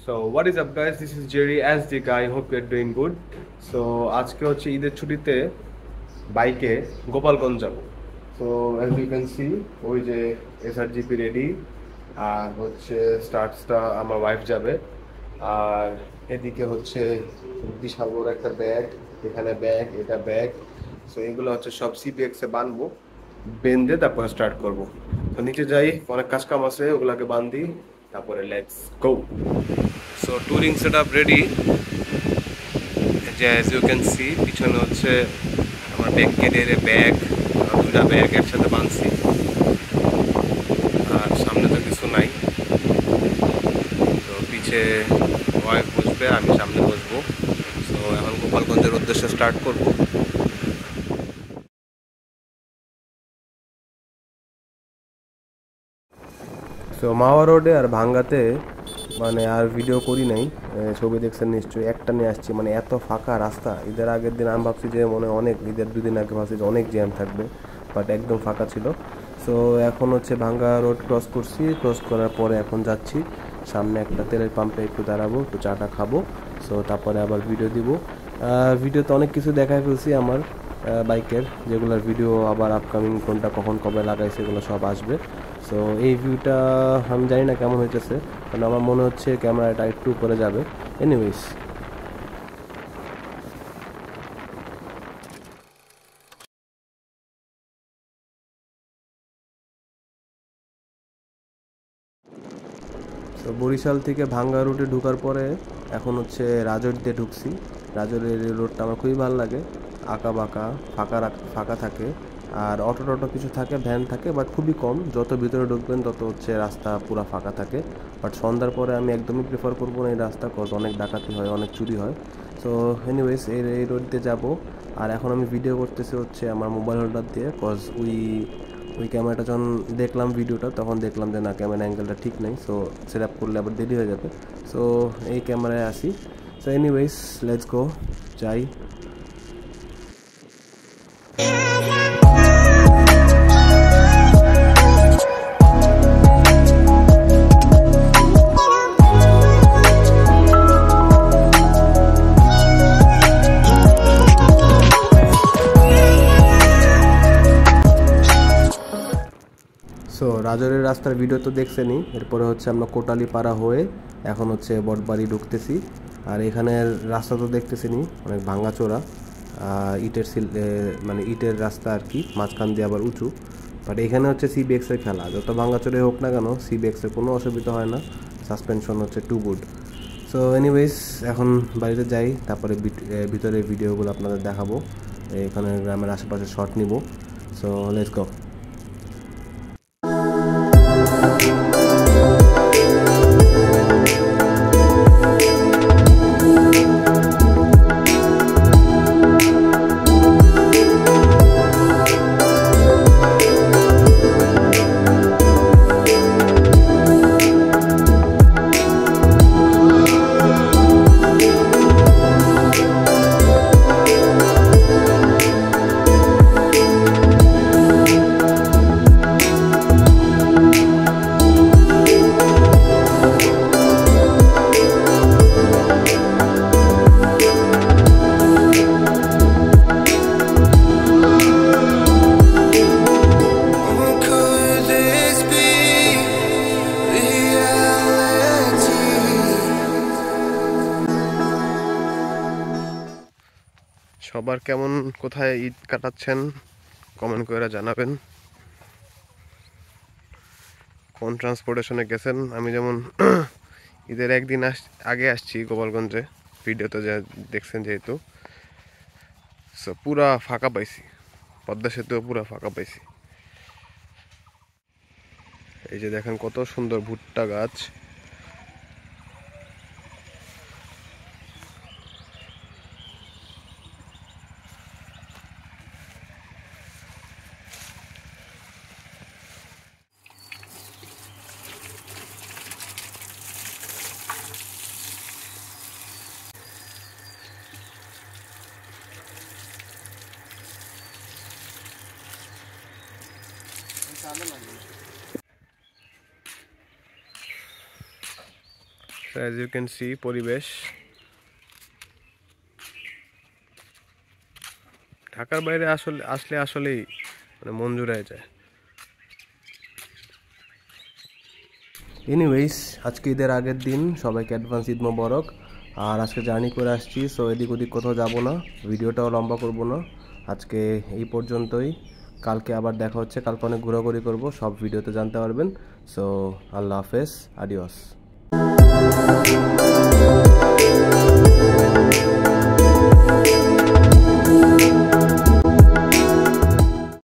So what is up guys, this is Jerry as the guy. Hope you're doing good. So আজকে হচ্ছে ঈদের ছুটিতে বাইকে গোপালগঞ্জ যাব। So as you can see ওই যে SRGP রেডি, আর হচ্ছে স্টার্টসটা আমার ওয়াইফ যাবে, আর এদিকে হচ্ছে বিশাল বড় একটা ব্যাগ, এখানে ব্যাগ, এটা ব্যাগ। সো এগুলো হচ্ছে সব সিপিএক্স এ বানবো, বেঁধে তারপরে স্টার্ট করব। তো নিচে যাই, অনেক কাজ কাম আছে, ওগুলাকে বান্ধি, তারপরে let's go. So touring set up ready, যে অ্যাজ ইউ ক্যান সি পিছনে হচ্ছে আমার ব্যাগ কেরিয়ারে ব্যাগ, দুটা ব্যাগ একসাথে বাঁধছি, আর সামনে তো কিছু নাই। তো পিছে ওয়াইফ বসবে, আমি সামনে বসবো। সো এখন গোপালগঞ্জের উদ্দেশ্যে স্টার্ট করবো। সো মাওয়া রোডে আর ভাঙ্গাতে মানে আর ভিডিও করি নাই, ছবি দেখছেন নিশ্চয়ই, একটা নিয়ে আসছি। মানে এত ফাঁকা রাস্তা, ঈদের আগের দিন আমি ভাবছি যে মনে অনেক, ঈদের দুদিন আগে ভাবছি যে অনেক জ্যাম থাকবে, বাট একদম ফাঁকা ছিল। সো এখন হচ্ছে ভাঙ্গা রোড ক্রস করছি, ক্রস করার পরে এখন যাচ্ছি সামনে একটা তেলের পাম্পে, একটু দাঁড়াবো, একটু চাটা খাবো। সো তারপরে আবার ভিডিও দিব। ভিডিওতে অনেক কিছু দেখাই ফেলছি আমার বাইকের, যেগুলোর ভিডিও আবার আপকামিং কোনটা কখন কবে লাগাই সেগুলো সব আসবে। সো এই ভিউটা আমি জানি না কেমন হইতেছে, কারণ আমার মনে হচ্ছে ক্যামেরাটা একটু উপরে যাবে। এনিওয়েজ, তো বরিশাল থেকে ভাঙ্গা রুটে ঢোকার পরে এখন হচ্ছে রাজোর দিয়ে ঢুকছি। রাজোরের রোডটা আমার খুবই ভালো লাগে, আঁকা বাঁকা, ফাঁকা থাকে, আর অটো টটো কিছু থাকে, ভ্যান থাকে, বাট খুবই কম। যত ভিতরে ঢুকবেন তত হচ্ছে রাস্তা পুরো ফাঁকা থাকে। বাট সন্ধ্যার পরে আমি একদমই প্রেফার করবো না এই রাস্তা, কজ অনেক ডাকাতি হয়, অনেক চুরি হয়। সো এনিওয়েজ এই রোড দিয়ে যাবো। আর এখন আমি ভিডিও করতেছি হচ্ছে আমার মোবাইল হোল্ডার দিয়ে, কজ ওই ক্যামেরাটা যখন দেখলাম ভিডিওটা, তখন দেখলাম যে না, ক্যামেরা অ্যাঙ্গেলটা ঠিক নেই। সো সেট আপ করলে আবার দেরি হয়ে যাবে। সো এই ক্যামেরায় আসি। সো এনিওয়েজ, লেটস গো, যাই। সো রাজরের রাস্তার ভিডিও তো দেখছেনই। এরপরে হচ্ছে আমরা কোটালীপাড়া হয়ে এখন হচ্ছে বটবাড়ি ঢুকতেছি। আর এখানের রাস্তা তো দেখতেছেনই, অনেক ভাঙাচোরা, মানে ইটের রাস্তা আর কি, মাঝখান দিয়ে আবার উঁচু। বাট এখানে হচ্ছে সিবিএক্সের খেলা, যত ভাঙাচোরে হোক না কেন সিবিএক্সের কোনো অসুবিধা হয় না, সাসপেনশন হচ্ছে টু গুড। সো এনিওয়েজ, এখন বাড়িতে যাই, তারপরে ভিতরে ভিডিওগুলো আপনাদের দেখাবো, এখানে গ্রামের আশেপাশে শর্ট নিব। So let's go. সবার কেমন, কোথায় ঈদ কাটাচ্ছেন কমেন্ট করে জানাবেন। কোন ট্রান্সপোর্টেশনে গেছেন? আমি যেমন ঈদের একদিন আগে আসছি গোপালগঞ্জে, ভিডিওতে যা দেখছেন যেহেতু। সো পুরা ফাঁকা পাইছি, পদ্মা সেতুও পুরা ফাঁকা পাইছি। এই যে দেখেন কত সুন্দর ভুট্টা গাছ। অ্যাজ ইউ ক্যান সি পরিবেশ ঢাকার বাইরে আসলেই মানে মন জুড়ায় যায়। এনিওয়েজ আজকে ঈদের আগের দিন, সবাইকে অ্যাডভান্স ঈদ মোবারক। আর আজকে জার্নি করে আসছি, সো এদিক ওদিক কোথাও যাবো না, ভিডিওটাও লম্বা করব না, আজকে এই পর্যন্তই। কালকে আবার দেখা হচ্ছে, কালকে অনেক ঘোরাঘুরি করবো, সব ভিডিওতে জানতে পারবেন। সো আল্লাহ হাফেজ, আডিওস।